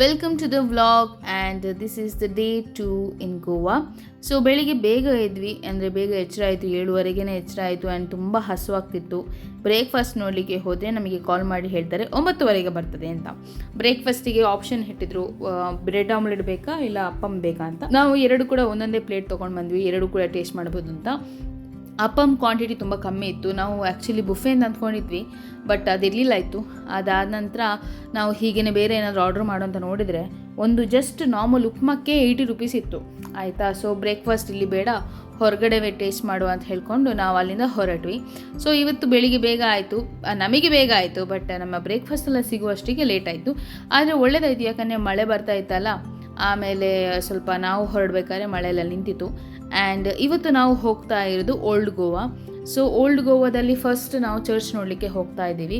Welcome to the vlog and this is the day 2 in Goa. So ಬೆಳಿಗ್ಗೆ ಬೇಗ ಎದ್ವಿ, ಅಂದರೆ ಬೇಗ ಎಚ್ಚರ ಆಯಿತು, 7:30ಗೆ ಎಚ್ಚರ ಆಯಿತು ಆ್ಯಂಡ್ ತುಂಬ ಹಸುವಾಗ್ತಿತ್ತು. ಬ್ರೇಕ್ಫಾಸ್ಟ್ ನೋಡಲಿಕ್ಕೆ ಹೋದರೆ ನಮಗೆ ಕಾಲ್ ಮಾಡಿ ಹೇಳ್ತಾರೆ 9:30ಗೆ ಬರ್ತದೆ ಅಂತ. ಬ್ರೇಕ್ಫಾಸ್ಟಿಗೆ ಆಪ್ಷನ್ ಇಟ್ಟಿದ್ರು, ಬ್ರೆಡ್ ಆಮ್ಲೆಟ್ ಬೇಕಾ ಇಲ್ಲ ಅಪ್ಪಮ್ ಬೇಕಾ ಅಂತ. ನಾವು ಎರಡು ಕೂಡ ಒಂದೊಂದೇ ಪ್ಲೇಟ್ ತೊಗೊಂಡು ಬಂದ್ವಿ, ಎರಡು ಕೂಡ ಟೇಸ್ಟ್ ಮಾಡ್ಬೋದು ಅಂತ. ಅಪ್ಪಮ್ ಕ್ವಾಂಟಿಟಿ ತುಂಬ ಕಮ್ಮಿ ಇತ್ತು. ನಾವು ಆ್ಯಕ್ಚುಲಿ ಬುಫೆ ಅಂತ ಅಂದ್ಕೊಂಡಿದ್ವಿ, ಬಟ್ ಅದಿರಲಿಲ್ಲ ಇತ್ತು. ಅದಾದ ನಂತರ ನಾವು ಹೀಗೇ ಬೇರೆ ಏನಾದರೂ ಆರ್ಡ್ರ್ ಮಾಡೋ ಅಂತ ನೋಡಿದರೆ ಒಂದು ಜಸ್ಟ್ ನಾರ್ಮಲ್ ಉಪ್ಮಕ್ಕೆ 80 ರೂಪೀಸ್ ಇತ್ತು, ಆಯಿತಾ. ಸೊ ಬ್ರೇಕ್ಫಾಸ್ಟ್ ಇಲ್ಲಿ ಬೇಡ, ಹೊರಗಡೆ ಟೇಸ್ಟ್ ಮಾಡುವ ಅಂತ ಹೇಳ್ಕೊಂಡು ನಾವು ಅಲ್ಲಿಂದ ಹೊರಟ್ವಿ. ಸೊ ಇವತ್ತು ಬೆಳಿಗ್ಗೆ ಬೇಗ ಆಯಿತು, ನಮಗೆ ಬೇಗ ಆಯಿತು, ಬಟ್ ನಮ್ಮ ಬ್ರೇಕ್ಫಾಸ್ಟ್ ಎಲ್ಲ ಸಿಗುವಷ್ಟಿಗೆ ಲೇಟ್ ಆಯಿತು. ಆದರೆ ಒಳ್ಳೆಯದಾಯಿತು, ಯಾಕಂದರೆ ಮಳೆ ಬರ್ತಾ ಇತ್ತಲ್ಲ. ಆಮೇಲೆ ಸ್ವಲ್ಪ ನಾವು ಹೊರಡಬೇಕಾದ್ರೆ ಮಳೆಯೆಲ್ಲ ನಿಂತಿತ್ತು. ಆ್ಯಂಡ್ ಇವತ್ತು ನಾವು ಹೋಗ್ತಾ ಇರೋದು ಓಲ್ಡ್ ಗೋವಾ. ಸೊ ಓಲ್ಡ್ ಗೋವಾದಲ್ಲಿ ಫಸ್ಟ್ ನಾವು ಚರ್ಚ್ ನೋಡಲಿಕ್ಕೆ ಹೋಗ್ತಾ ಇದ್ದೀವಿ.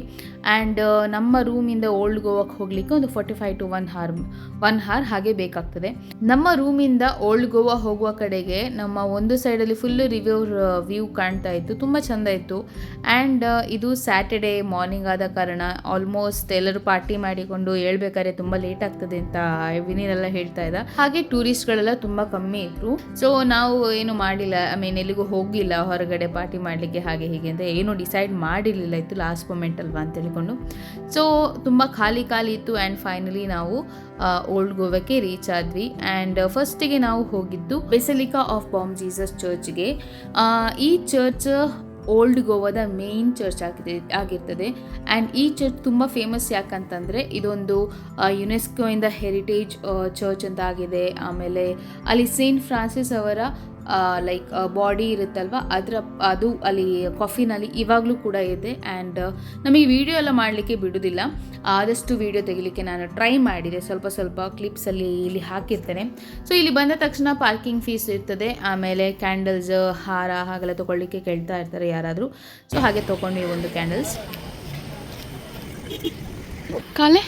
ಆ್ಯಂಡ್ ನಮ್ಮ ರೂಮಿಂದ ಓಲ್ಡ್ ಗೋವಾಕ್ಕೆ ಹೋಗಲಿಕ್ಕೆ ಒಂದು 45 to 1 hour ಹಾಗೆ ಬೇಕಾಗ್ತದೆ. ನಮ್ಮ ರೂಮಿಂದ ಓಲ್ಡ್ ಗೋವಾ ಹೋಗುವ ಕಡೆಗೆ ನಮ್ಮ ಒಂದು ಸೈಡಲ್ಲಿ ಫುಲ್ಲು ವ್ಯೂ ಕಾಣ್ತಾ ಇತ್ತು, ತುಂಬ ಚೆಂದ ಇತ್ತು. ಆ್ಯಂಡ್ ಇದು ಸ್ಯಾಟರ್ಡೇ ಮಾರ್ನಿಂಗ್ ಆದ ಕಾರಣ ಆಲ್ಮೋಸ್ಟ್ ಎಲ್ಲರೂ ಪಾರ್ಟಿ ಮಾಡಿಕೊಂಡು ಹೇಳ್ಬೇಕಾದ್ರೆ ತುಂಬ ಲೇಟ್ ಆಗ್ತದೆ ಅಂತ ವಿನೀರೆಲ್ಲ ಹೇಳ್ತಾ ಇದ್ದ. ಹಾಗೆ ಟೂರಿಸ್ಟ್ಗಳೆಲ್ಲ ತುಂಬ ಕಮ್ಮಿ ಇದ್ರು. ಸೊ ನಾವು ಏನು ಮಾಡಿಲ್ಲ, ಎಲ್ಲಿಗೂ ಹೋಗಿಲ್ಲ ಹೊರಗಡೆ ಪಾರ್ಟಿ ಮಾಡಲಿಕ್ಕೆ ಹಾಗೆ ಹೀಗೆ ಅಂತ ಏನೂ ಡಿಸೈಡ್ ಮಾಡಿರಲಿಲ್ಲ ಇತ್ತು, ಲಾಸ್ಟ್ ಮೊಮೆಂಟ್ ಅಲ್ವಾ ಅಂತ ಹೇಳಿಕೊಂಡು. ಸೊ ತುಂಬ ಖಾಲಿ ಇತ್ತು. ಆ್ಯಂಡ್ ಫೈನಲಿ ನಾವು ಓಲ್ಡ್ ಗೋವಾಕ್ಕೆ ರೀಚ್ ಆದ್ವಿ. ಆ್ಯಂಡ್ ಫಸ್ಟಿಗೆ ನಾವು ಹೋಗಿದ್ದು ಬೆಸಿಲಿಕಾ ಆಫ್ ಬಾಮ್ ಜೀಸಸ್ ಚರ್ಚ್ಗೆ. ಈ ಚರ್ಚ್ ಓಲ್ಡ್ ಗೋವಾದ ಮೇನ್ ಚರ್ಚ್ ಆಗಿರ್ತದೆ. ಆ್ಯಂಡ್ ಈ ಚರ್ಚ್ ತುಂಬ ಫೇಮಸ್ ಯಾಕಂತಂದರೆ ಇದೊಂದು ಯುನೆಸ್ಕೋಯಿಂದ ಹೆರಿಟೇಜ್ ಚರ್ಚ್ ಅಂತ ಆಗಿದೆ. ಆಮೇಲೆ ಅಲ್ಲಿ ಸೇಂಟ್ ಫ್ರಾನ್ಸಿಸ್ ಅವರ ಬಾಡಿ ಇರುತ್ತಲ್ವ, ಅದು ಅಲ್ಲಿ ಕಾಫಿನಲ್ಲಿ ಇವಾಗಲೂ ಕೂಡ ಇದೆ. ಆ್ಯಂಡ್ ನಮಗೆ ವಿಡಿಯೋ ಎಲ್ಲ ಮಾಡಲಿಕ್ಕೆ ಬಿಡೋದಿಲ್ಲ, ಆದಷ್ಟು ವಿಡಿಯೋ ತೆಗಿಲಿಕ್ಕೆ ನಾನು ಟ್ರೈ ಮಾಡಿದೆ, ಸ್ವಲ್ಪ ಕ್ಲಿಪ್ಸಲ್ಲಿ ಇಲ್ಲಿ ಹಾಕಿರ್ತೇನೆ. ಸೊ ಇಲ್ಲಿ ಬಂದ ತಕ್ಷಣ ಪಾರ್ಕಿಂಗ್ ಫೀಸ್ ಇರ್ತದೆ. ಆಮೇಲೆ ಕ್ಯಾಂಡಲ್ಸ್, ಹಾರ ಹಾಗೆಲ್ಲ ತೊಗೊಳ್ಳಿಕ್ಕೆ ಕೇಳ್ತಾ ಇರ್ತಾರೆ ಯಾರಾದರೂ. ಸೊ ಹಾಗೆ ತೊಗೊಂಡ್ವಿ ಒಂದು ಕ್ಯಾಂಡಲ್ಸ್. ಕಾಲೆ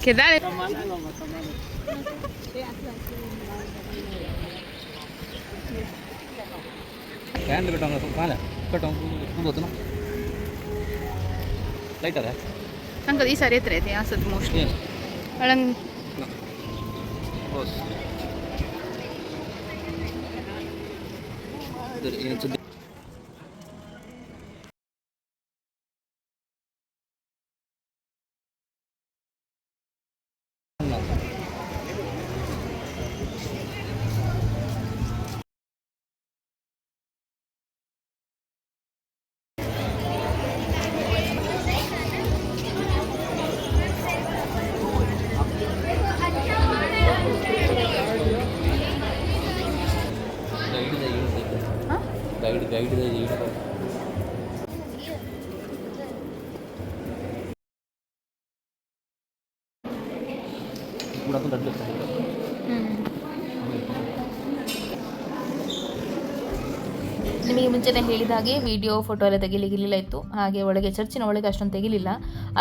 ಕೆದಾರೆ ಕ್ಯಾಂಡಲ್ ಕಟ್ಟೋದು ಲೈಟ್ ಅದ ಅಂಕಲ್ ಈ ಸಾರಿ ಎತ್ತರ ಐತೆ ಅನ್ಸುತ್ತೆ ಮೋಸ್ಟ್ಲಿ ಒಳಂಗೆ. ನಿಮಗೆ ಮುಂಚೆನೇ ಹೇಳಿದ ಹಾಗೆ ವಿಡಿಯೋ ಫೋಟೋ ಎಲ್ಲ ತೆಗಿಲಿಕ್ಕಿಲ್ಲ ಇತ್ತು. ಹಾಗೆ ಒಳಗೆ ಚರ್ಚಿನ ಒಳಗೆ ಅಷ್ಟೊಂದು ತೆಗಿಲಿಲ್ಲ.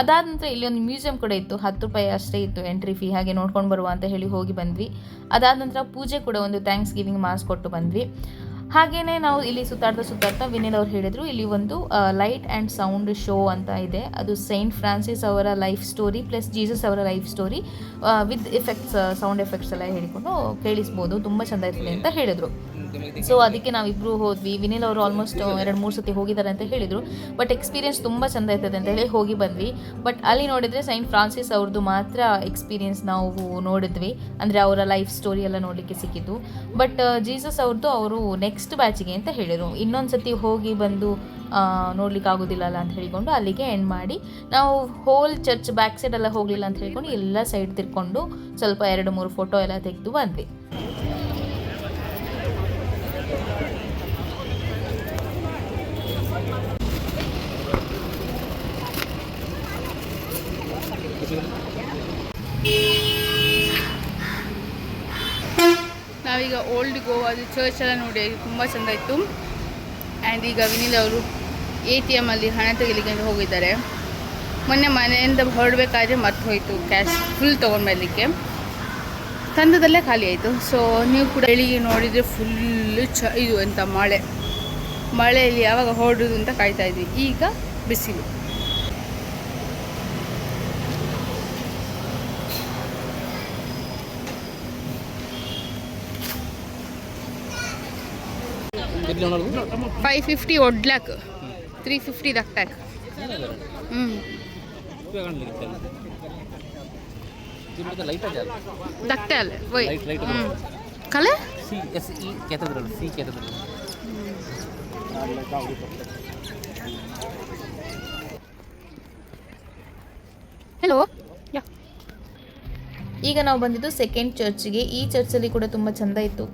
ಅದಾದ ನಂತರ ಇಲ್ಲಿ ಒಂದು ಮ್ಯೂಸಿಯಂ ಕೂಡ ಇತ್ತು, 10 ರೂಪಾಯಿ ಅಷ್ಟೇ ಇತ್ತು ಎಂಟ್ರಿ ಫೀ. ಹಾಗೆ ನೋಡ್ಕೊಂಡು ಬರುವ ಅಂತ ಹೇಳಿ ಹೋಗಿ ಬಂದ್ವಿ. ಅದಾದ ನಂತರ ಪೂಜೆ ಕೂಡ ಒಂದು ಥ್ಯಾಂಕ್ಸ್ ಗಿವಿಂಗ್ ಮಾಸ್ ಕೊಟ್ಟು ಬಂದ್ವಿ. ಹಾಗೆಯೇ ನಾವು ಇಲ್ಲಿ ಸುತ್ತಾಡ್ತಾ ವಿನಿಲ್ ಅವ್ರು ಹೇಳಿದರು ಇಲ್ಲಿ ಒಂದು ಲೈಟ್ ಆ್ಯಂಡ್ ಸೌಂಡ್ ಶೋ ಅಂತ ಇದೆ. ಅದು ಸೈಂಟ್ ಫ್ರಾನ್ಸಿಸ್ ಅವರ ಲೈಫ್ ಸ್ಟೋರಿ ಪ್ಲಸ್ ಜೀಸಸ್ ಅವರ life story with effects, sound effects ಎಲ್ಲ ಹೇಳಿಕೊಂಡು ಕೇಳಿಸ್ಬೋದು, ತುಂಬ ಚೆಂದ ಇರ್ತದೆ ಅಂತ ಹೇಳಿದರು. ಸೊ ಅದಕ್ಕೆ ನಾವಿಬ್ಬರು ಹೋದ್ವಿ. ವಿನಿಲ್ ಅವರು ಆಲ್ಮೋಸ್ಟ್ 2-3 ಸತಿ ಹೋಗಿದ್ದಾರೆ ಅಂತ ಹೇಳಿದರು, ಬಟ್ ಎಕ್ಸ್ಪೀರಿಯನ್ಸ್ ತುಂಬ ಚೆಂದ ಇರ್ತದೆ ಅಂತ ಹೇಳಿ ಹೋಗಿ ಬಂದ್ವಿ. ಬಟ್ ಅಲ್ಲಿ ನೋಡಿದರೆ ಸೈಂಟ್ ಫ್ರಾನ್ಸಿಸ್ ಅವ್ರದ್ದು ಮಾತ್ರ ಎಕ್ಸ್ಪೀರಿಯನ್ಸ್ ನಾವು ನೋಡಿದ್ವಿ, ಅಂದರೆ ಅವರ ಲೈಫ್ ಸ್ಟೋರಿ ಎಲ್ಲ ನೋಡಲಿಕ್ಕೆ ಸಿಕ್ಕಿದ್ದು. ಬಟ್ ಜೀಸಸ್ ಅವ್ರದ್ದು ಅವರು ನೆಕ್ಸ್ಟ್ ಬ್ಯಾಚಿಗೆ ಅಂತ ಹೇಳಿದರು. ಇನ್ನೊಂದು ಸತಿ ಹೋಗಿ ಬಂದು ನೋಡ್ಲಿಕ್ಕೆ ಆಗೋದಿಲ್ಲ ಅಲ್ಲ ಅಂತ ಹೇಳಿಕೊಂಡು ಅಲ್ಲಿಗೆ ಎಂಡ್ ಮಾಡಿ ನಾವು ಹೋಲ್ ಚರ್ಚ್ ಬ್ಯಾಕ್ ಸೈಡ್ ಎಲ್ಲ ಹೋಗಲಿಲ್ಲ ಅಂತ ಹೇಳ್ಕೊಂಡು ಎಲ್ಲ ಸೈಡ್ ತಿರ್ಕೊಂಡು ಸ್ವಲ್ಪ 2-3 ಫೋಟೋ ಎಲ್ಲ ತೆಗೆದು ಬಂದ್ವಿ. ನಾವೀಗ ಓಲ್ಡ್ ಗೋವಾದ ಚರ್ಚ್ ಎಲ್ಲ ನೋಡಿ ತುಂಬ ಚೆಂದ ಇತ್ತು. ಆ್ಯಂಡ್ ಈಗ ವಿನಿಲ್ ಅವರು ATM ಅಲ್ಲಿ ಹಣ ತೆಗಿಲಿಕ್ಕೆ ಅಂತ ಹೋಗಿದ್ದಾರೆ. ಮೊನ್ನೆ ಮನೆಯಿಂದ ಹೊರಡಬೇಕಾದ್ರೆ ಮರ್ತು ಹೋಯಿತು ಕ್ಯಾಶ್ ಫುಲ್ ತೊಗೊಂಡು ಬರಲಿಕ್ಕೆ, ತಂದದಲ್ಲೇ ಖಾಲಿ ಆಯಿತು. ಸೊ ನೀವು ಕೂಡ ಬೆಳಿಗ್ಗೆ ನೋಡಿದರೆ ಫುಲ್ಲು ಇದು ಅಂತ ಮಳೆಯಲ್ಲಿ ಯಾವಾಗ ಹೊರಡೋದು ಅಂತ ಕಾಯ್ತಾ ಇದ್ವಿ. ಈಗ ಬಿಸಿಲು. कितने होना 550 ಒಡ್ಲಾಕ್ 350 ದಕ್ಟಾಕ್ लाइट है ದಕ್ಟಾಲ್ ವೈ लाइट ಕಲೆ सी एस ई कैथेड्रल सी कैथेड्रल ಹೆಲೋ ಯಾ ಈಗ ನಾವು ಬಂದಿದ್ದು ಸೆಕೆಂಡ್ ಚರ್ಚ್ಗೆ. ಈ ಚರ್ಚಲ್ಲಿ ಕೂಡ ತುಂಬ ಚೆಂದ ಇತ್ತು,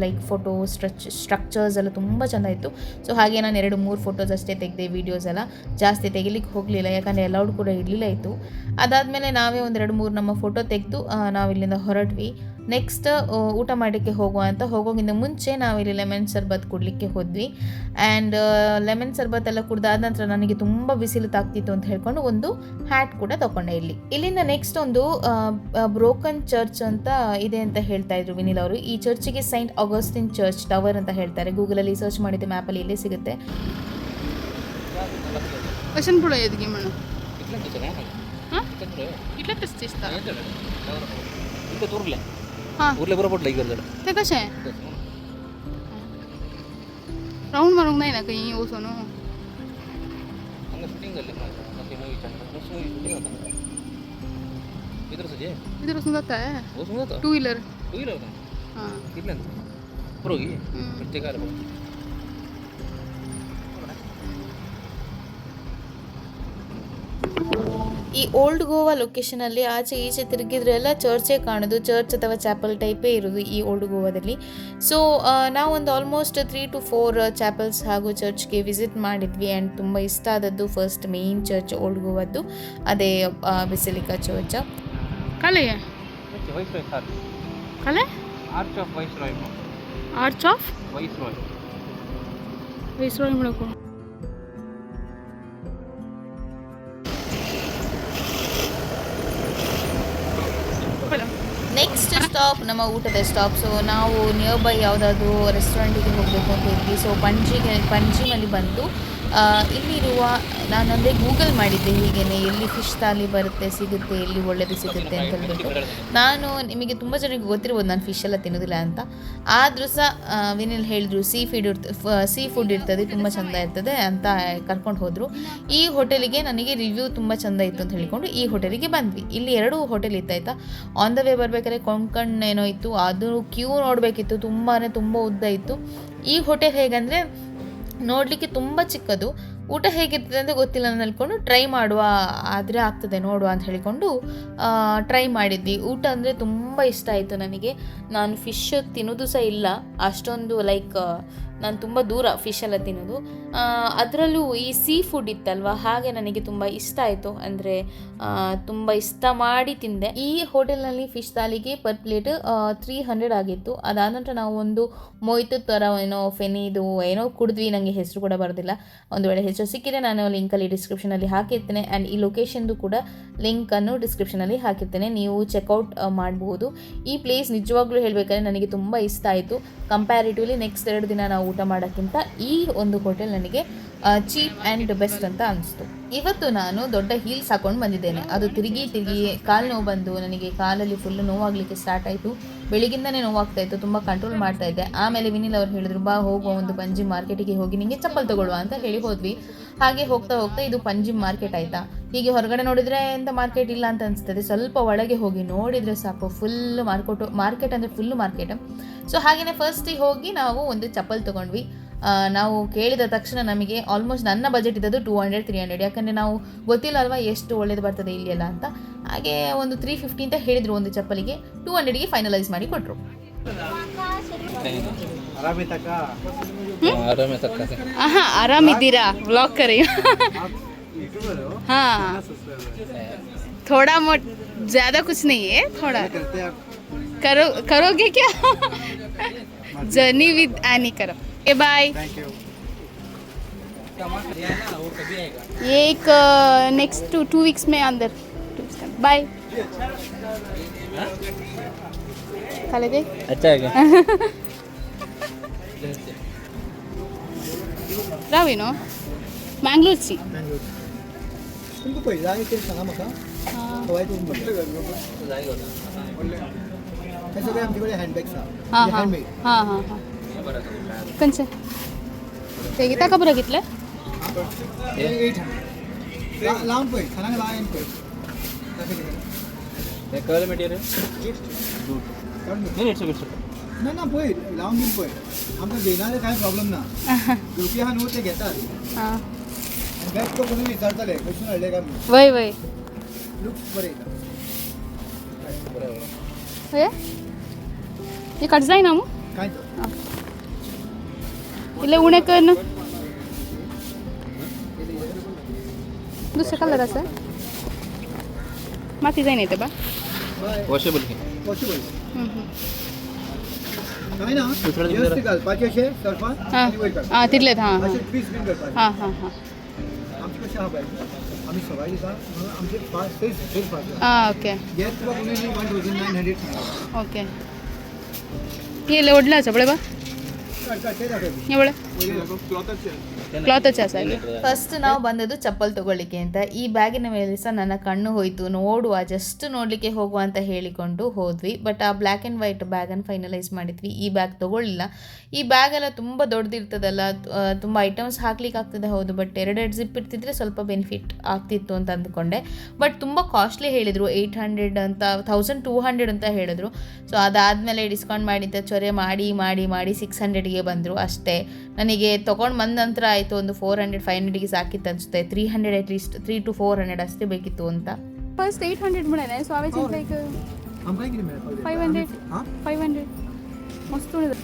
ಲೈಕ್ ಫೋಟೋ ಸ್ಟ್ರಕ್ಚರ್ಸ್ ಎಲ್ಲ ತುಂಬ ಚೆಂದ ಇತ್ತು. ಸೊ ಹಾಗೆ ನಾನು 2-3 ಫೋಟೋಸ್ ಅಷ್ಟೇ ತೆಗೆದೆ, ವೀಡಿಯೋಸ್ ಎಲ್ಲ ಜಾಸ್ತಿ ತೆಗಿಲಿಕ್ಕೆ ಹೋಗಲಿಲ್ಲ, ಯಾಕಂದರೆ ಅಲೌಡ್ ಕೂಡ ಇರಲಿಲ್ಲ ಇತ್ತು. ಅದಾದಮೇಲೆ ನಾವೇ ಒಂದು 2-3 ನಮ್ಮ ಫೋಟೋ ತೆಗೆದು ನಾವಿಲ್ಲಿಂದ ಹೊರಟ್ವಿ. ನೆಕ್ಸ್ಟ್ ಊಟ ಮಾಡೋಕ್ಕೆ ಹೋಗೋಕ್ಕಿಂತ ಮುಂಚೆ ನಾವಿಲ್ಲಿ ಲೆಮನ್ ಸರ್ಬತ್ ಕುಡಲಿಕ್ಕೆ ಹೋದ್ವಿ. ಆ್ಯಂಡ್ ಲೆಮನ್ ಸರ್ಬತ್ ಎಲ್ಲ ಕುಡ್ದಾದ ನಂತರ ನನಗೆ ತುಂಬ ಬಿಸಿಲು ತಾಗ್ತಿತ್ತು ಅಂತ ಹೇಳ್ಕೊಂಡು ಒಂದು ಹ್ಯಾಟ್ ಕೂಡ ತೊಗೊಂಡೆ. ಇಲ್ಲಿಂದ ನೆಕ್ಸ್ಟ್ ಒಂದು ಬ್ರೋಕನ್ ಚರ್ಚ್ ಅಂತ ಇದೆ ಅಂತ ಹೇಳ್ತಾ ಇದ್ರು ವಿನಿಲ್ ಅವರು. ಈ ಚರ್ಚಿಗೆ ಸೈಂಟ್ ಆಗಸ್ಟಿನ್ ಚರ್ಚ್ ಟವರ್ ಅಂತ ಹೇಳ್ತಾರೆ. ಗೂಗಲಲ್ಲಿ ಸರ್ಚ್ ಮಾಡಿದ್ದೆ, ಮ್ಯಾಪಲ್ಲಿ ಇಲ್ಲೇ ಸಿಗುತ್ತೆ. कशाने पुढे येत की म्हणून कितने किचन है हां कितले टेस्ट दिसता इथे तुरले हां उरले बरोबर लई करतात ते कसे आहे राऊंड मारून नाही ना काही ओसोनो हंगा शूटिंग झाले ಮತ್ತೆ ಮೂವಿ ಚಾನಲ್ ಶೂಟಿಂಗ್ होता इधर से जे इधर उसून जाता है वो सुन होता 2 व्हीलर होता हां कितने प्रोगी कितने का ಈ ಓಲ್ಡ್ ಗೋವಾ ಲೊಕೇಶನಲ್ಲಿ ಆಚೆ ಈಚೆ ತಿರುಗಿದ್ರೆ ಎಲ್ಲ ಚರ್ಚೇ ಕಾಣೋದು, ಚರ್ಚ್ ಅಥವಾ ಚಾಪಲ್ ಟೈಪೇ ಇರೋದು ಈ ಓಲ್ಡ್ ಗೋವಾದಲ್ಲಿ. ಸೊ ನಾವೊಂದು ಆಲ್ಮೋಸ್ಟ್ 3 to 4 ಚಾಪಲ್ಸ್ ಹಾಗೂ ಚರ್ಚ್ಗೆ ವಿಸಿಟ್ ಮಾಡಿದ್ವಿ. ಆ್ಯಂಡ್ ತುಂಬ ಇಷ್ಟ ಆದದ್ದು ಫಸ್ಟ್ ಮೇನ್ ಚರ್ಚ್ ಓಲ್ಡ್ ಗೋವಾದ್ದು, ಅದೇ ಬೆಸಿಲಿಕಾ ಚರ್ಚ್. ಕಾಲೆ ವೈಸ್ರಾಯ್ ಸರ್ ಕಾಲೆ arch of viceroy arch of viceroy viceroy ಮಾಡಬೇಕು. ನೆಕ್ಸ್ಟ್ ಸ್ಟಾಪ್ ನಮ್ಮ ಊಟದ ಸ್ಟಾಪ್. ಸೊ ನಾವು ನಿಯರ್ ಬೈ ಯಾವುದಾದ್ರೂ ರೆಸ್ಟೋರೆಂಟಿಗೆ ಹೋಗಬೇಕು ಅಂತ ಇದ್ವಿ. ಸೊ ಪಂಜಿಮಲ್ಲಿ ಬಂದು ಇಲ್ಲಿರುವ ನಾನಂದರೆ ಗೂಗಲ್ ಮಾಡಿದ್ದೆ ಹೀಗೇ ಎಲ್ಲಿ ಫಿಶ್ ಥಾಲಿ ಸಿಗುತ್ತೆ, ಎಲ್ಲಿ ಒಳ್ಳೆಯದು ಸಿಗುತ್ತೆ ಅಂತ ಹೇಳ್ಬಿಟ್ಟು. ನಾನು ನಿಮಗೆ ತುಂಬ ಜನರಿಗೆ ಗೊತ್ತಿರ್ಬೋದು ನಾನು ಫಿಶ್ ಎಲ್ಲ ತಿನ್ನೋದಿಲ್ಲ ಅಂತ. ಆದರೂ ಸಹ ವಿನಿಲ್ ಹೇಳಿದ್ರು ಸೀ ಫುಡ್ ಇರ್ತದೆ, ತುಂಬ ಚೆಂದ ಇರ್ತದೆ ಅಂತ ಕರ್ಕೊಂಡು ಹೋದರು. ಈ ಹೋಟೆಲಿಗೆ ನನಗೆ ರಿವ್ಯೂ ತುಂಬ ಚೆಂದ ಇತ್ತು ಅಂತ ಹೇಳಿಕೊಂಡು ಈ ಹೋಟೆಲಿಗೆ ಬಂದ್ವಿ. ಇಲ್ಲಿ 2 ಹೋಟೆಲ್ ಇತ್ತಾಯ್ತಾ. ಆನ್ ದ ವೇ ಬರಬೇಕಾದ್ರೆ ಕೊಂಕಣ್ ಏನೋ ಇತ್ತು, ಅದು ಕ್ಯೂ ನೋಡಬೇಕಿತ್ತು, ತುಂಬ ಉದ್ದ ಇತ್ತು. ಈ ಹೋಟೆಲ್ ಹೇಗಂದರೆ ನೋಡಲಿಕ್ಕೆ ತುಂಬ ಚಿಕ್ಕದು, ಊಟ ಹೇಗಿರ್ತದೆ ಅಂತ ಗೊತ್ತಿಲ್ಲ ಅಂತ ಹೇಳ್ಕೊಂಡು ಟ್ರೈ ಮಾಡುವ, ಆದರೆ ಆಗ್ತದೆ ನೋಡುವ ಅಂತ ಹೇಳಿಕೊಂಡು ಟ್ರೈ ಮಾಡಿದ್ವಿ. ಊಟ ಅಂದರೆ ತುಂಬ ಇಷ್ಟ ಆಯಿತು ನನಗೆ. ನಾನು ಫಿಶ್ ತಿನ್ನೋದು ಸಹ ಇಲ್ಲ ಅಷ್ಟೊಂದು, ಲೈಕ್ ನಾನು ತುಂಬ ದೂರ ಫಿಶ್ ಎಲ್ಲ ತಿನ್ನೋದು. ಅದರಲ್ಲೂ ಈ ಸೀ ಫುಡ್ ಇತ್ತಲ್ವ, ಹಾಗೆ ನನಗೆ ತುಂಬ ಇಷ್ಟ ಆಯಿತು. ಅಂದರೆ ತುಂಬ ಇಷ್ಟ ಮಾಡಿ ತಿಂದೆ. ಈ ಹೋಟೆಲ್ನಲ್ಲಿ ಫಿಶ್ ಥಾಲಿಗೆ ಪರ್ ಪ್ಲೇಟ್ 300 ಆಗಿತ್ತು. ಅದಾದ ನಂತರ ನಾವು ಒಂದು ಮೊಯ್ತು ಥರ ಏನೋ ಫೆನಿದು ಏನೋ ಕುಡಿದ್ವಿ, ನನಗೆ ಹೆಸರು ಕೂಡ ಬರೋದಿಲ್ಲ. ಒಂದು ವೇಳೆ ಹೆಸರು ಸಿಕ್ಕಿದೆ ನಾನು ಲಿಂಕಲ್ಲಿ ಡಿಸ್ಕ್ರಿಪ್ಷನಲ್ಲಿ ಹಾಕಿರ್ತೇನೆ. ಆ್ಯಂಡ್ ಈ ಲೊಕೇಶನ್ದು ಕೂಡ ಲಿಂಕನ್ನು ಡಿಸ್ಕ್ರಿಪ್ಷನಲ್ಲಿ ಹಾಕಿರ್ತೇನೆ, ನೀವು ಚೆಕ್ಔಟ್ ಮಾಡ್ಬೋದು. ಈ ಪ್ಲೇಸ್ ನಿಜವಾಗ್ಲೂ ಹೇಳಬೇಕಾದ್ರೆ ನನಗೆ ತುಂಬ ಇಷ್ಟ ಆಯಿತು. ಕಂಪ್ಯಾರಿಟಿವ್ಲಿ ನೆಕ್ಸ್ಟ್ 2 ದಿನ ನಾವು ಊಟ ಮಾಡೋಕ್ಕಿಂತ ಈ ಒಂದು ಹೋಟೆಲ್ ನನಗೆ ಚೀಪ್ ಆ್ಯಂಡ್ ಬೆಸ್ಟ್ ಅಂತ ಅನಿಸ್ತು. ಇವತ್ತು ನಾನು ದೊಡ್ಡ ಹೀಲ್ಸ್ ಹಾಕೊಂಡು ಬಂದಿದ್ದೇನೆ. ಅದು ತಿರುಗಿ ಕಾಲು ನೋವು ಬಂದು ನನಗೆ ಕಾಲಲ್ಲಿ ಫುಲ್ಲು ನೋವಾಗಲಿಕ್ಕೆ ಸ್ಟಾರ್ಟ್ ಆಯಿತು. ಬೆಳಿಗ್ಗಿಂದನೇ ನೋವಾಗ್ತಾಯಿತ್ತು, ತುಂಬ ಕಂಟ್ರೋಲ್ ಮಾಡ್ತಾಯಿದ್ದೆ. ಆಮೇಲೆ ವಿನಿಲ್ ಅವ್ರು ಹೇಳಿದ್ರು, ಬಾ ಹೋಗುವ ಒಂದು ಪಂಜಿ ಮಾರ್ಕೆಟಿಗೆ ಹೋಗಿ ನಿಮಗೆ ಚಪ್ಪಲ್ ತೊಗೊಳ್ಳುವ ಅಂತ ಹೇಳಿ ಹೋದ್ವಿ. ಹಾಗೆ ಹೋಗ್ತಾ ಇದು ಪಂಜಿ ಮಾರ್ಕೆಟ್ ಆಯಿತಾ. ಹೀಗೆ ಹೊರಗಡೆ ನೋಡಿದರೆ ಎಂಥ ಮಾರ್ಕೆಟ್ ಇಲ್ಲ ಅಂತ ಅನಿಸ್ತದೆ, ಸ್ವಲ್ಪ ಒಳಗೆ ಹೋಗಿ ನೋಡಿದರೆ ಸಾಕು ಫುಲ್ಲು ಮಾರ್ಕೆಟ್ ಅಂದರೆ ಫುಲ್ಲು ಮಾರ್ಕೆಟ್. ಸೊ ಹಾಗೆಯೇ ಫಸ್ಟಿಗೆ ಹೋಗಿ ನಾವು ಒಂದು ಚಪ್ಪಲ್ ತೊಗೊಂಡ್ವಿ. ನಾವು ಕೇಳಿದ ತಕ್ಷಣ ನಮಗೆ ಆಲ್ಮೋಸ್ಟ್ ನನ್ನ ಬಜೆಟ್ ಇದ್ದದ್ದು 200-300, ಯಾಕಂದರೆ ನಾವು ಗೊತ್ತಿಲ್ಲ ಅಲ್ವಾ ಎಷ್ಟು ಒಳ್ಳೇದು ಬರ್ತದೆ ಇಲ್ಲಿ ಎಲ್ಲ ಅಂತ. ಹಾಗೆ ಒಂದು 350 ಅಂತ ಹೇಳಿದರು ಒಂದು ಚಪ್ಪಲಿಗೆ, 200ಗೆ ಫೈನಲೈಸ್ ಮಾಡಿ ಕೊಟ್ಟರು. ಆರಾಮಿದ್ದೀರಾ ವ್ಲಾಗ್ ಕರಿ हाँ थोड़ा मोट ज़्यादा कुछ नहीं है, थोड़ा करोगे क्या जर्नी विद एनी करो. ए बाय. ये एक नेक्स्ट 2 वीक्स में अंदर. बाय. खा लेते. अच्छा है क्या रावी नो मंगळूरची. तुमको पहिला आहे ते सांगा मला. हवाय तुम्ही हे सगळे आमच्याकडे हँडबॅग्स आहेत. हां हां हां हां हां कंचे ಹೇಗೆ ತಗೊಬರಾಗಿತ್ಲೆ लांब पळय सणांक लायन पळय हे कळलं मटेरियल जूट नाही इट्स इट्स ना ना पळय लांब बीन पळय आमकां घेणारे कांय प्रॉब्लेम ना घेवपी आहा न्हू ते घेतात हां बेस्ट तो कोणी विचारताले कशें हाडले काय म्हणून वय वय लुक्स बरें येता हे हे कट जायना मग कांय तो इल्ले उणें कर न्हू दुसरे कलर आसा माती जायना येते बा बाय वॉशेबल की पॉसिबल हम्म, हम्म. काय ना दुसरं जस्ट घालपाचे अशे सर्फान हां आनी वयर काडपाचे हां तितलेत हां हां अशे ट्विस्ट बीन करपाचे हां हां हां आमचे कशें आहा पळय आमी सवाय दिता म्हणून आमचे सेफ फास्ट हां ओके घेत तुका कोणी 1900 सांगता ओके इल्ले व्हडले आसा पळय बा ते दाखय हे पळय ಕ್ಲಾತಚ್ಚ ಸರ್ ಫಸ್ಟ್ ನಾವು ಬಂದದ್ದು ಚಪ್ಪಲ್ ತಗೊಳ್ಳಿಕ್ಕೆ ಅಂತ. ಈ ಬ್ಯಾಗಿನ ಮೇಲೆ ಸಹ ನನ್ನ ಕಣ್ಣು ಹೋಯಿತು, ನೋಡುವ ಜಸ್ಟ್ ನೋಡಲಿಕ್ಕೆ ಹೋಗುವ ಅಂತ ಹೇಳಿಕೊಂಡು ಹೋದ್ವಿ. ಬಟ್ ಆ ಬ್ಲ್ಯಾಕ್ ಆ್ಯಂಡ್ ವೈಟ್ ಬ್ಯಾಗನ್ನು ಫೈನಲೈಸ್ ಮಾಡಿದ್ವಿ. ಈ ಬ್ಯಾಗ್ ತೊಗೊಳ್ಳಿಲ್ಲ. ಈ ಬ್ಯಾಗೆಲ್ಲ ತುಂಬ ದೊಡ್ಡದಿರ್ತದಲ್ಲ, ತುಂಬ ಐಟಮ್ಸ್ ಹಾಕ್ಲಿಕ್ಕೆ ಆಗ್ತದೆ ಹೌದು, ಬಟ್ ಎರಡೆರಡು ಜಿಪ್ ಇರ್ತಿದ್ರೆ ಸ್ವಲ್ಪ ಬೆನಿಫಿಟ್ ಆಗ್ತಿತ್ತು ಅಂತ ಅಂದ್ಕೊಂಡೆ. ಬಟ್ ತುಂಬ ಕಾಸ್ಟ್ಲಿ ಹೇಳಿದರು, 800 ಅಂತ 1200 ಅಂತ ಹೇಳಿದ್ರು. ಸೊ ಅದಾದಮೇಲೆ ಡಿಸ್ಕೌಂಟ್ ಮಾಡಿದ್ದ ಚೊರೆ ಮಾಡಿ ಮಾಡಿ ಮಾಡಿ 600ಗೆ ಬಂದರು ಅಷ್ಟೇ. ನನಗೆ ತೊಗೊಂಡು ಬಂದ ನಂತರ ಆಯಿತು ಒಂದು 400-500ಗೆ ಸಾಕಿತ್ತು ಅನಿಸುತ್ತೆ. 300 ಅಟ್ಲೀಸ್ಟ್ 300 to 400 ಅಷ್ಟೇ ಬೇಕಿತ್ತು ಅಂತ. ಫಸ್ಟ್ 800 मिळाले सो आवे थिंक लाइक आमकां कितें मेळपाक 500 हां 500 मस्त उडे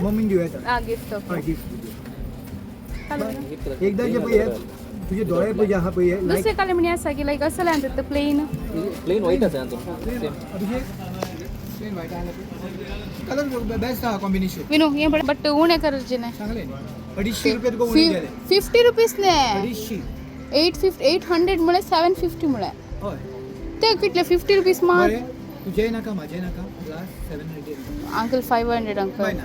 मम्मीन दिवं येता हां गिफ्ट हय गिफ्ट एकदा जे पळय तुझे दोळे पळय जे आहा पळय लायक दुसरे काले म्हणे असा की लाइक असं लांत प्लेन प्लेन व्हाईट आहे तो सेम अभिषेक प्लेन व्हाईट आहा कलर बेस्ट आहा कॉम्बिनेशन विनो ये बट ऊने करजेने चांगले 250 रुपये तुका उणी गेले 50 रुपीस ने 250 800 मुळे 750 मुळे हय ते कितले 50 रुपीस मा बरें तुझे नाका म्हाजे नाका प्लस 700 अंकल 500 अंकल बाय ना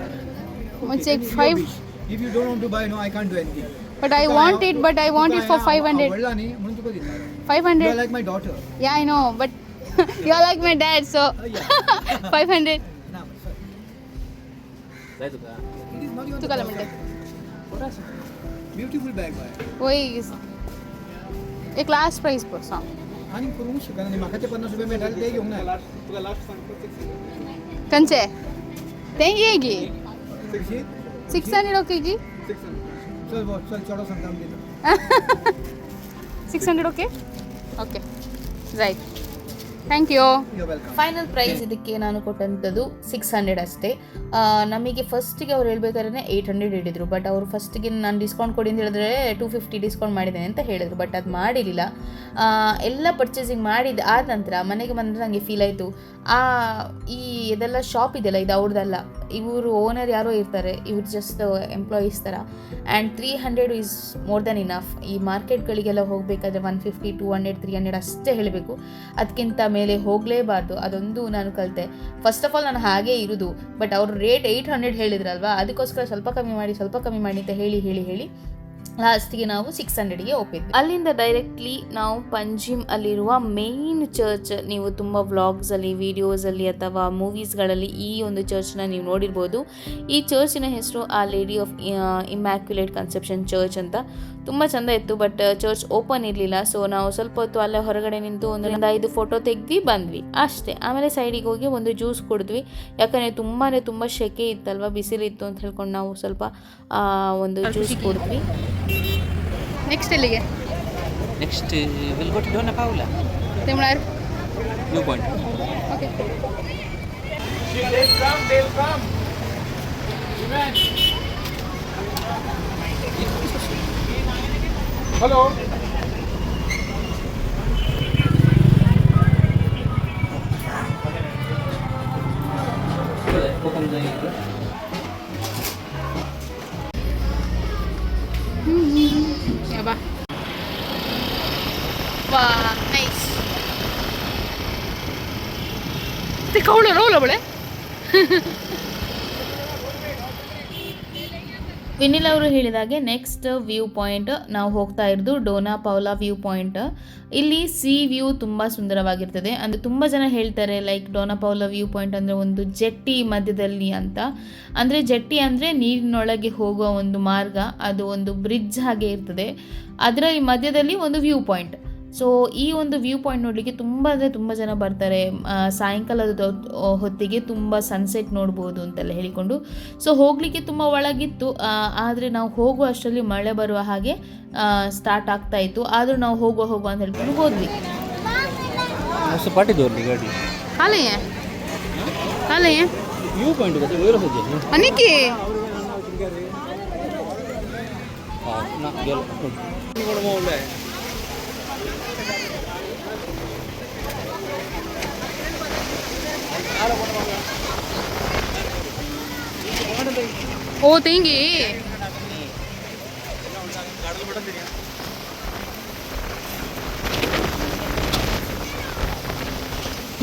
म्हणजे 5 if you don't want to buy no I can't do anything but I want it for 500 आवडला नी म्हणून तुका दिता 500 you are like my daughter yeah I know but you are like my dad so 500 ना sorry जायचं का it is not even तू काला म्हणते ब्युटिफुल बॅग बाय वय एक लास्ट प्राइस पर सांग आणि करूंक शकना नी म्हाका ते 50 रुपये मेळटाले ते घेवंक ना तुका लास्ट सांगतो कंचे ते येगी 600 600 ओके जी चल बॉस चल चढो सांगता आमी दिता 600 okay okay right thank you you welcome final price ಇದಕ್ಕೆ ನಾನು ಕೊಟ್ಟಂಥದ್ದು 600 ಅಷ್ಟೇ. ನಮಗೆ ಫಸ್ಟಿಗೆ ಅವ್ರು ಹೇಳ್ಬೇಕಾದ್ರೆ 800 ಹೇಳಿದರು, ಬಟ್ ಅವರು ಫಸ್ಟಿಗೆ ನಾನು ಡಿಸ್ಕೌಂಟ್ ಕೊಡಿ ಅಂತ ಹೇಳಿದ್ರೆ 250 ಡಿಸ್ಕೌಂಟ್ ಮಾಡಿದ್ದೇನೆ ಅಂತ ಹೇಳಿದರು, ಬಟ್ ಅದು ಮಾಡಿರಲಿಲ್ಲ. ಎಲ್ಲ ಪರ್ಚೇಸಿಂಗ್ ಮಾಡಿದ ಆದ ನಂತರ ಮನೆಗೆ ಬಂದರೆ ನನಗೆ ಫೀಲ್ ಆಯಿತು, ಈ ಇದೆಲ್ಲ ಶಾಪ್ ಇದೆಯಲ್ಲ ಇದು ಅವ್ರದ್ದಲ್ಲ, ಇವರು ಓನರ್ ಯಾರೋ ಇರ್ತಾರೆ, ಇವ್ರು ಜಸ್ಟ್ ಎಂಪ್ಲಾಯೀಸ್ ಥರ. And 300 is more than enough. ಈ ಮಾರ್ಕೆಟ್ಗಳಿಗೆಲ್ಲ ಹೋಗಬೇಕಾದ್ರೆ 150, 200, 300 ಅಷ್ಟೇ ಹೇಳಬೇಕು, ಅದಕ್ಕಿಂತ ಮೇಲೆ ಹೋಗಲೇಬಾರ್ದು. ಅದೊಂದು ನಾನು ಕಲಿತೆ. ಫಸ್ಟ್ ಆಫ್ ಆಲ್ ನಾನು ಹಾಗೇ ಇರೋದು, ಬಟ್ ಅವರು ರೇಟ್ 800 ಹೇಳಿದ್ರಲ್ವಾ, ಅದಕ್ಕೋಸ್ಕರ ಸ್ವಲ್ಪ ಕಮ್ಮಿ ಮಾಡಿ ಅಂತ ಹೇಳಿ ಲಾಸ್ಟಿಗೆ ನಾವು 600ಗೆ ಒಪ್ಪಿದ್ವಿ. ಅಲ್ಲಿಂದ ಡೈರೆಕ್ಟ್ಲಿ ನಾವು ಪಂಜಿಮ್ ಅಲ್ಲಿರುವ ಮೇನ್ ಚರ್ಚ್, ನೀವು ತುಂಬ ವ್ಲಾಗ್ಸಲ್ಲಿ, ವಿಡಿಯೋಸಲ್ಲಿ ಅಥವಾ ಮೂವೀಸ್ಗಳಲ್ಲಿ ಈ ಒಂದು ಚರ್ಚ್ನ ನೀವು ನೋಡಿರ್ಬೋದು. ಈ ಚರ್ಚಿನ ಹೆಸರು ಆ lady of Immaculate conception church ಅಂತ. ತುಂಬ ಚೆಂದ ಇತ್ತು, ಬಟ್ ಚರ್ಚ್ ಓಪನ್ ಇರಲಿಲ್ಲ. ಸೊ ನಾವು ಸ್ವಲ್ಪ ಹೊತ್ತು ಅಲ್ಲೇ ಹೊರಗಡೆ ನಿಂತು 1-5 ಫೋಟೋ ತೆಗ್ದು ಬಂದ್ವಿ ಅಷ್ಟೇ. ಆಮೇಲೆ ಸೈಡಿಗೆ ಹೋಗಿ ಒಂದು ಜ್ಯೂಸ್ ಕುಡಿದ್ವಿ, ಯಾಕಂದರೆ ತುಂಬ ಸೆಕೆ ಇತ್ತಲ್ವ, ಬಿಸಿಲಿತ್ತು ಅಂತ ಹೇಳ್ಕೊಂಡು ನಾವು ಸ್ವಲ್ಪ ಒಂದು ಜ್ಯೂಸ್ ಕುಡಿದ್ವಿ. ನೆಕ್ಸ್ಟ್ ಎಲ್ಲಿಗೆ? Next will go to Dona Paula ತಿಮ್ಳಾರ್ ನ್ಯೂ ಪಾಯಿಂಟ್. ಓಕೆ ಹಲೋ कोकम जाएंगे बा वा नाईस ते कवळं रोवलं बळे ವಿನಿಲ್ ಅವರು ಹೇಳಿದಾಗೆ ನೆಕ್ಸ್ಟ್ ವ್ಯೂ ಪಾಯಿಂಟ್ ನಾವು ಹೋಗ್ತಾ ಇರೋದು ಡೋನಾ ಪೌಲಾ ವ್ಯೂ ಪಾಯಿಂಟ್. ಇಲ್ಲಿ ಸಿ ವ್ಯೂ ತುಂಬ ಸುಂದರವಾಗಿರ್ತದೆ. ಅಂದರೆ ತುಂಬ ಜನ ಹೇಳ್ತಾರೆ like Dona Paula view point ಅಂದರೆ ಒಂದು ಜೆಟ್ಟಿ ಮಧ್ಯದಲ್ಲಿ ಅಂತ. ಅಂದರೆ ಜೆಟ್ಟಿ ಅಂದರೆ ನೀರಿನೊಳಗೆ ಹೋಗುವ ಒಂದು ಮಾರ್ಗ, ಅದು ಒಂದು ಬ್ರಿಡ್ಜ್ ಹಾಗೆ ಇರ್ತದೆ. ಅದರ ಈ ಮಧ್ಯದಲ್ಲಿ ಒಂದು ವ್ಯೂ ಪಾಯಿಂಟ್. ಸೊ ಈ ಒಂದು ವ್ಯೂ ಪಾಯಿಂಟ್ ನೋಡಲಿಕ್ಕೆ ತುಂಬ ಅಂದರೆ ತುಂಬ ಜನ ಬರ್ತಾರೆ. ಸಾಯಂಕಾಲದ ಹೊತ್ತಿಗೆ ತುಂಬ ಸನ್ಸೆಟ್ ನೋಡ್ಬೋದು ಅಂತೆಲ್ಲ ಹೇಳಿಕೊಂಡು. ಸೊ ಹೋಗಲಿಕ್ಕೆ ತುಂಬ ಒಳಗಿತ್ತು, ಆದರೆ ನಾವು ಹೋಗುವ ಅಷ್ಟರಲ್ಲಿ ಮಳೆ ಬರುವ ಹಾಗೆ ಸ್ಟಾರ್ಟ್ ಆಗ್ತಾ ಇತ್ತು. ಆದರೂ ನಾವು ಹೋಗುವ ಅಂತ ಹೇಳ್ಕೊಂಡು ಹೋದ್ವಿ. मस्त पाठी धरली गाडी. खाली आहे खाली आहे व्यू पॉइंट कसं वेळ होते आणि की हा ना गेलो कोण मोवलाय. ओ तेंगी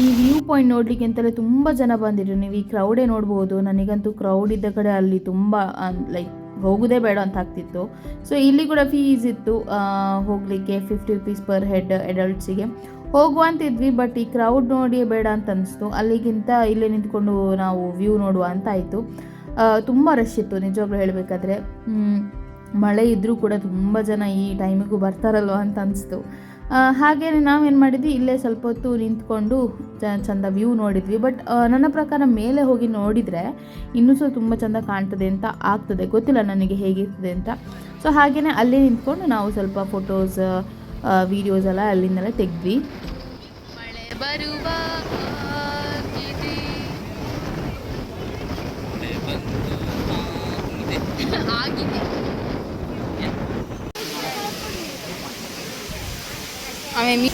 ಈ ವ್ಯೂ ಪಾಯಿಂಟ್ ನೋಡಲಿಕ್ಕೆ ಅಂತಲೇ ತುಂಬ ಜನ ಬಂದಿದ್ರು. ನೀವು ಈ ಕ್ರೌಡೇ ನೋಡ್ಬೋದು. ನನಗಂತೂ ಕ್ರೌಡ್ ಇದ್ದ ಕಡೆ ಅಲ್ಲಿ ತುಂಬ ಲೈಕ್ ಹೋಗೋದೇ ಬೇಡ ಅಂತ ಆಗ್ತಿತ್ತು. ಸೊ ಇಲ್ಲಿ ಕೂಡ ಫೀಸ್ ಇತ್ತು ಹೋಗಲಿಕ್ಕೆ, 50 rupees ಪರ್ ಹೆಡ್ ಅಡಲ್ಟ್ಸಿಗೆ. ಹೋಗುವ ಅಂತಿದ್ವಿ, ಬಟ್ ಈ ಕ್ರೌಡ್ ನೋಡಿ ಬೇಡ ಅಂತ ಅನಿಸ್ತು. ಅಲ್ಲಿಗಿಂತ ಇಲ್ಲೇ ನಿಂತ್ಕೊಂಡು ನಾವು ವ್ಯೂ ನೋಡುವ ಅಂತ ಆಯಿತು. ತುಂಬ ರಶ್ ಇತ್ತು ನಿಜವಾಗ್ಲೂ ಹೇಳಬೇಕಾದ್ರೆ. ಮಳೆ ಇದ್ದರೂ ಕೂಡ ತುಂಬ ಜನ ಈ ಟೈಮಿಗೂ ಬರ್ತಾರಲ್ವ ಅಂತ ಅನಿಸ್ತು. ಹಾಗೆಯೇ ನಾವೇನು ಮಾಡಿದ್ವಿ, ಇಲ್ಲೇ ಸ್ವಲ್ಪ ಹೊತ್ತು ನಿಂತ್ಕೊಂಡು ಚಂದ ವ್ಯೂ ನೋಡಿದ್ವಿ. ಬಟ್ ನನ್ನ ಪ್ರಕಾರ ಮೇಲೆ ಹೋಗಿ ನೋಡಿದರೆ ಇನ್ನೂ ಸಹ ತುಂಬ ಚೆಂದ ಕಾಣ್ತದೆ ಅಂತ ಆಗ್ತದೆ, ಗೊತ್ತಿಲ್ಲ ನನಗೆ ಹೇಗಿರ್ತದೆ ಅಂತ. ಸೊ ಹಾಗೆಯೇ ಅಲ್ಲೇ ನಿಂತ್ಕೊಂಡು ನಾವು ಸ್ವಲ್ಪ ಫೋಟೋಸ್ ವೀಡಿಯೋಸ್ ಎಲ್ಲ ಅಲ್ಲಿಂದಲೇ ತೆಗೆದ್ವಿ. ಮಳೆ ಬರುವ ಆಗಿದೆ ಆಮೇಲೆ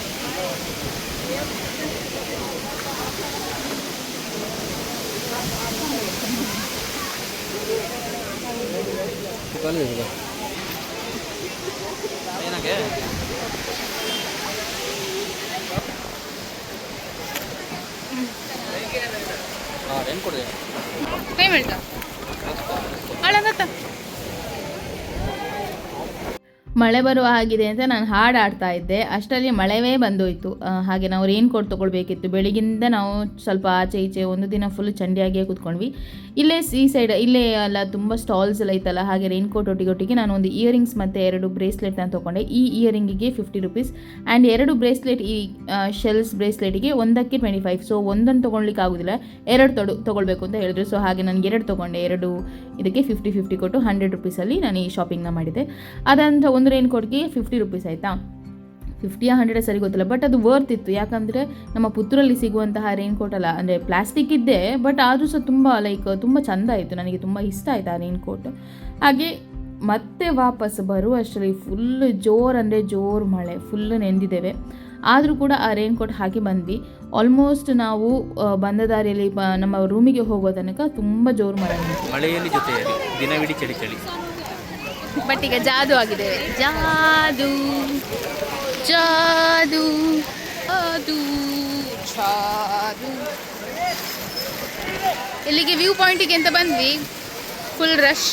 ಏನಕ್ಕೆ ಏನು ಕೊಡಿದೆ ಪೇಮೆಂಟ್ ಅಳಗತ್ತ ಮಳೆ ಬರುವ ಹಾಗಿದೆ ಅಂತ ನಾನು ಹಾಡು ಆಡ್ತಾ ಇದ್ದೆ. ಅಷ್ಟರಲ್ಲಿ ಮಳೆವೇ ಬಂದೋಯ್ತು. ಹಾಗೆ ನಾವು ರೈನ್ ಕೋಟ್ ತೊಗೊಳ್ಬೇಕಿತ್ತು. ಬೆಳಿಗ್ಗಿಂದ ನಾವು ಸ್ವಲ್ಪ ಆಚೆ ಈಚೆ ಒಂದು ದಿನ ಫುಲ್ ಚಂಡಿಯಾಗಿಯೇ ಕೂತ್ಕೊಂಡ್ವಿ. ಇಲ್ಲೇ ಈ ಸೈಡ್ ಇಲ್ಲೇ ಎಲ್ಲ ತುಂಬ ಸ್ಟಾಲ್ಸ್ ಎಲ್ಲ ಐತಲ್ಲ, ಹಾಗೆ ರೈನ್ ಕೋಟ್ ಒಟ್ಟಿಗೆ ನಾನು ಒಂದು ಇಯರಿಂಗ್ಸ್ ಮತ್ತು 2 ಬ್ರೇಸ್ಲೆಟ್ ಅಂತ ತೊಗೊಂಡೆ. ಈ ಇಯರಿಂಗಿಗೆ 50 rupees ಆ್ಯಂಡ್ 2 ಬ್ರೇಸ್ಲೆಟ್, ಈ ಶೆಲ್ಸ್ ಬ್ರೇಸ್ಲೆಟಿಗೆ ಒಂದಕ್ಕೆ 25. ಸೊ ಒಂದನ್ನು ತೊಗೊಳ್ಲಿಕ್ಕೆ ಆಗೋದಿಲ್ಲ, 2 ತೊಗೊಳ್ಬೇಕು ಅಂತ ಹೇಳಿದ್ರು. ಸೊ ಹಾಗೆ ನನಗೆ 2 ತೊಗೊಂಡೆ. 2 ಇದಕ್ಕೆ 50 ಕೊಟ್ಟು 100 rupeesಲ್ಲಿ ನಾನು ಈ ಶಾಪಿಂಗ್ನ ಮಾಡಿದೆ. ಅದಂತ ಒಂದು ರೈನ್ ಕೋಟ್ಗೆ 50 rupees ಆಯಿತಾ. 50 100 ಸರಿ ಗೊತ್ತಿಲ್ಲ, ಬಟ್ ಅದು ವರ್ತ್ ಇತ್ತು. ಯಾಕಂದರೆ ನಮ್ಮ ಪುತ್ತೂರಲ್ಲಿ ಸಿಗುವಂತಹ ರೈನ್ ಕೋಟ್ ಅಲ್ಲ, ಅಂದರೆ ಪ್ಲಾಸ್ಟಿಕ್ ಇದ್ದೆ, ಬಟ್ ಆದರೂ ಸಹ ತುಂಬ ಚೆಂದ ಆಯಿತು. ನನಗೆ ತುಂಬ ಇಷ್ಟ ಆಯಿತು ಆ ರೈನ್ ಕೋಟ್. ಹಾಗೆ ಮತ್ತೆ ವಾಪಸ್ ಬರುವಷ್ಟರಲ್ಲಿ ಫುಲ್ ಜೋರು ಮಳೆ, ಫುಲ್ ನೆಂದಿದ್ದೇವೆ. ಆದರೂ ಕೂಡ ಆ ರೈನ್ ಕೋಟ್ ಹಾಕಿ ಬಂದ್ವಿ. ಆಲ್ಮೋಸ್ಟ್ ನಾವು ಬಂದ ದಾರಿಯಲ್ಲಿ ನಮ್ಮ ರೂಮಿಗೆ ಹೋಗೋ ತನಕ ತುಂಬ ಜೋರು ಮಳೆಯಲ್ಲಿ ಜೊತೆಯಲ್ಲಿ ದಿನವಿಡೀ ಚಳಿ. ಬಟ್ ಈಗ ಜಾದು ಆಗಿದೆ. ಜಾದು ಜಾದು ಜಾದು ಜಾದು. ಇಲ್ಲಿಗೆ ವ್ಯೂ ಪಾಯಿಂಟಿಗೆ ಅಂತ ಬಂದ್ವಿ, ಫುಲ್ ರಶ್.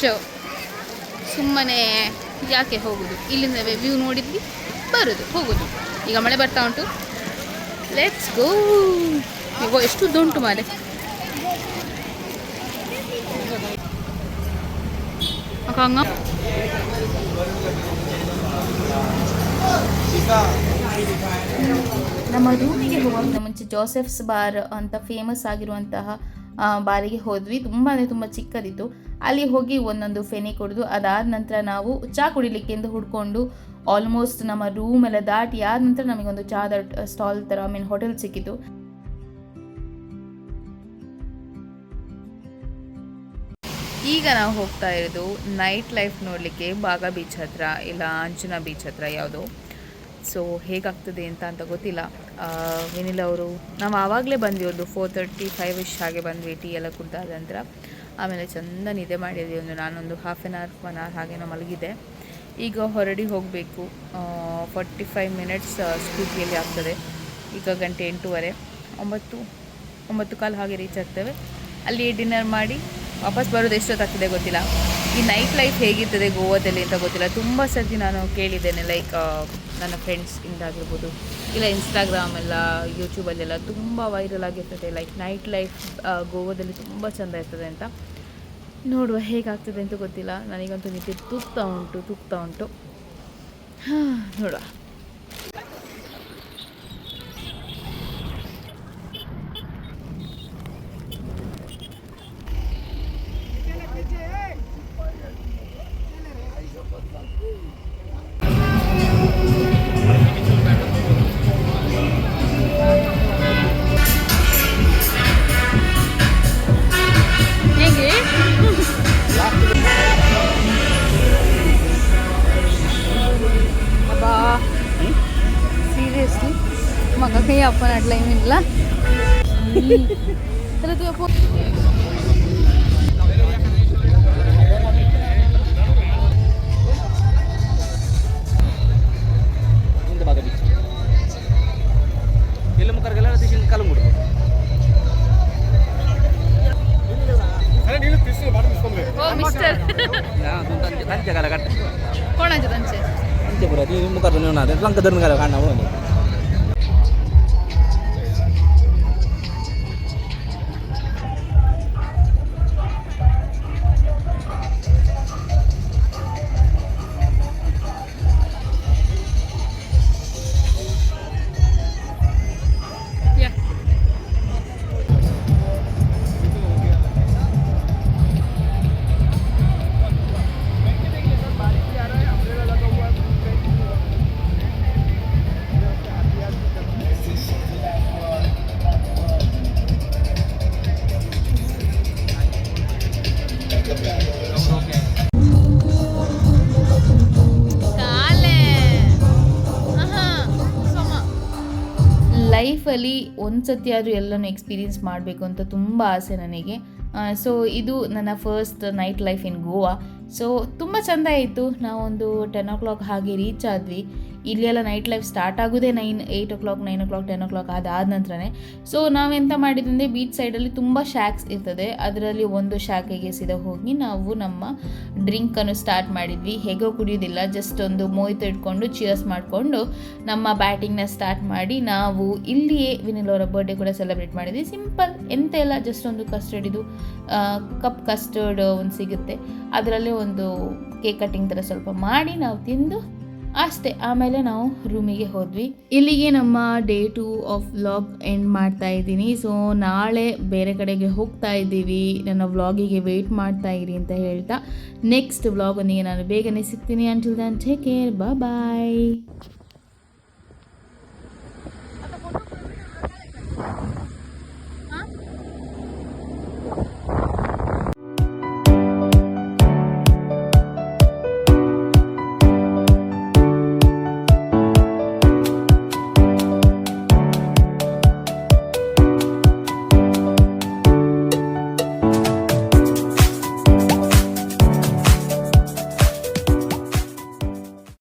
ಸುಮ್ಮನೆ ಯಾಕೆ ಹೋಗೋದು, ಇಲ್ಲಿಂದ ವ್ಯೂ ನೋಡಿದ್ವಿ ಹೋಗೋದು. ಈಗ ಮಳೆ ಬರ್ತಾ ಉಂಟು, ಲೆಟ್ಸ್ ಗೋ. ಈಗ ಎಷ್ಟು ಉಂಟು ಮಾರೆ. ಹಂಗ ನಮ್ಮ ರೂಮಿಗೆ ಹೋಗೋಕ್ಕಿಂತ ಮುಂಚೆ ಜೋಸೆಫ್ಸ್ ಬಾರ್ ಅಂತ ಫೇಮಸ್ ಆಗಿರುವಂತಹ ಬಾರಿಗೆ ಹೋದ್ವಿ. ತುಂಬ ಅಂದರೆ ತುಂಬ ಚಿಕ್ಕದಿತ್ತು. ಅಲ್ಲಿ ಹೋಗಿ ಒಂದೊಂದು ಫೆನಿ ಕುಡಿದು ಅದಾದ ನಂತರ ನಾವು ಚಹಾ ಕುಡಿಲಿಕ್ಕೆ ಎಂದು ಹುಡ್ಕೊಂಡು ಆಲ್ಮೋಸ್ಟ್ ನಮ್ಮ ರೂಮ್ ಎಲ್ಲ ದಾಟಿ ಆದ ನಂತರ ನಮಗೊಂದು ಚಹಾದ ಸ್ಟಾಲ್ ಥರ ಹೋಟೆಲ್ ಸಿಕ್ಕಿತು. ಈಗ ನಾವು ಹೋಗ್ತಾ ಇರೋದು ನೈಟ್ ಲೈಫ್ ನೋಡಲಿಕ್ಕೆ ಬಾಗ ಬೀಚ್ ಹತ್ರ, ಇಲ್ಲ ಅಂಜನಾ ಬೀಚ್ ಹತ್ರ ಯಾವುದೋ. ಸೊ ಹೇಗಾಗ್ತದೆ ಅಂತ ಗೊತ್ತಿಲ್ಲ. ವಿನಿಲ್ ಅವರು ನಾವು ಆವಾಗಲೇ ಬಂದ್ವಿ, ಒಂದು 4:35 ಹಾಗೆ ಬಂದ್ವಿ. ಟೀ ಎಲ್ಲ ಕುಡ್ದಾದ ನಂತರ ಆಮೇಲೆ ಚೆಂದ ನಿದ್ದೆ ಮಾಡಿದ್ವಿ. ನಾನೊಂದು 1/2 hour ಹಾಗೆ ನಾವು ಮಲಗಿದೆ. ಈಗ ಹೊರಡಿ ಹೋಗಬೇಕು. 45 minutes ಸ್ಕೂಟಿಯಲ್ಲಿ ಆಗ್ತದೆ. ಈಗ 8:08, 9:15 ಹಾಗೆ ರೀಚ್ ಆಗ್ತೇವೆ. ಅಲ್ಲಿ ಡಿನ್ನರ್ ಮಾಡಿ ವಾಪಸ್ ಬರೋದು ಎಷ್ಟೊತ್ತಾಗ್ತದೆ ಗೊತ್ತಿಲ್ಲ. ಈ ನೈಟ್ ಲೈಫ್ ಹೇಗಿರ್ತದೆ ಗೋವಾದಲ್ಲಿ ಅಂತ ಗೊತ್ತಿಲ್ಲ. ತುಂಬ ಸರ್ತಿ ನಾನು ಕೇಳಿದ್ದೇನೆ, ಲೈಕ್ ನನ್ನ ಫ್ರೆಂಡ್ಸಿಂದಾಗಿರ್ಬೋದು, ಇಲ್ಲ ಇನ್ಸ್ಟಾಗ್ರಾಮ್ ಎಲ್ಲ ಯೂಟ್ಯೂಬಲ್ಲೆಲ್ಲ ತುಂಬ ವೈರಲ್ ಆಗಿರ್ತದೆ, ಲೈಕ್ ನೈಟ್ ಲೈಫ್ ಗೋವಾದಲ್ಲಿ ತುಂಬ ಚೆಂದ ಇರ್ತದೆ ಅಂತ. ನೋಡುವ ಹೇಗಾಗ್ತದೆ ಅಂತ ಗೊತ್ತಿಲ್ಲ. ನನಗಂತೂ ನಿದ್ದೆ ತೂಗ್ತಾ ಉಂಟು. ನೋಡುವ. ಹೇಗೆ ಅಬ್ಬಾ ಸೀರಿಯಸ್ಲಿ मग काही आपण अडलाय म्हणला तर तू आपण ಮುಂದೆ ಭಾಗ ಬೀಚ್ ಎಲ್ಲ ಮುಖರ್ಗೆಲ್ಲ ದಿಶಿನ ಕಾಲು ಮುಡ್ದು हो मिस्टर त्यांच्या गाला काढ कोणाचे त्यांचे त्यांच्या पुरा ती मुखात नेऊन आले लंक धरून घाला काढणार म्हणून ಲೈಫಲ್ಲಿ ಒಂದು ಸತಿ ಆದರೂ ಎಲ್ಲನೂ ಎಕ್ಸ್ಪೀರಿಯನ್ಸ್ ಮಾಡಬೇಕು ಅಂತ ತುಂಬ ಆಸೆ ನನಗೆ. ಸೊ ಇದು ನನ್ನ first night life in Goa. So ತುಂಬ ಚೆಂದ ಆಯಿತು. ನಾವೊಂದು 10 o'clock ಹಾಗೆ ರೀಚ್ ಆದ್ವಿ. ಇಲ್ಲೆಲ್ಲ ನೈಟ್ ಲೈಫ್ ಸ್ಟಾರ್ಟ್ ಆಗೋದೇ 8 o'clock 9 o'clock 10 o'clock ಅದಾದ ನಂತರನೇ. ಸೊ ನಾವೆಂತ ಮಾಡಿದಂದರೆ ಬೀಚ್ ಸೈಡಲ್ಲಿ ತುಂಬ ಶ್ಯಾಕ್ಸ್ ಇರ್ತದೆ. ಅದರಲ್ಲಿ ಒಂದು ಶಾಖೆಗೆ ಸೀದಾ ಹೋಗಿ ನಾವು ನಮ್ಮ ಡ್ರಿಂಕನ್ನು ಸ್ಟಾರ್ಟ್ ಮಾಡಿದ್ವಿ. ಹೇಗೋ ಕುಡಿಯೋದಿಲ್ಲ, ಜಸ್ಟ್ ಒಂದು ಮೋಹಿತ ಇಟ್ಕೊಂಡು ಚಿಯರ್ಸ್ ಮಾಡಿಕೊಂಡು ನಮ್ಮ ಬ್ಯಾಟಿಂಗ್ನ ಸ್ಟಾರ್ಟ್ ಮಾಡಿ ನಾವು ಇಲ್ಲಿಯೇ ವಿನಿಲ್ ಅವರ ಬರ್ಡೇ ಕೂಡ ಸೆಲೆಬ್ರೇಟ್ ಮಾಡಿದ್ವಿ. ಸಿಂಪಲ್, ಎಂತ ಇಲ್ಲ, ಜಸ್ಟ್ ಒಂದು ಕಸ್ಟರ್ಡ್, ಕಪ್ ಕಸ್ಟರ್ಡ್ ಒಂದು ಸಿಗುತ್ತೆ, ಅದರಲ್ಲೇ ಒಂದು ಕೇಕ್ ಕಟ್ಟಿಂಗ್ ಥರ ಸ್ವಲ್ಪ ಮಾಡಿ ನಾವು ತಿಂದು ಅಷ್ಟೇ. ಆಮೇಲೆ ನಾವು ರೂಮಿಗೆ ಹೋದ್ವಿ. ಇಲ್ಲಿಗೆ ನಮ್ಮ ಡೇ 2 ಆಫ್ ವ್ಲಾಗ್ ಎಂಡ್ ಮಾಡ್ತಾ ಇದ್ದೀನಿ. ಸೊ ನಾಳೆ ಬೇರೆ ಕಡೆಗೆ ಹೋಗ್ತಾ ಇದ್ದೀವಿ. ನನ್ನ ವ್ಲಾಗಿಗೆ ವೆಯ್ಟ್ ಮಾಡ್ತಾ ಇರಿ ಅಂತ ಹೇಳ್ತಾ ನೆಕ್ಸ್ಟ್ ವ್ಲಾಗೊಂದಿಗೆ ನಾನು ಬೇಗನೆ ಸಿಗ್ತೀನಿ. ಅಂಟಿಲ್ ದೆನ್ ಟೇಕ್ ಕೇರ್, ಬಾಯ್.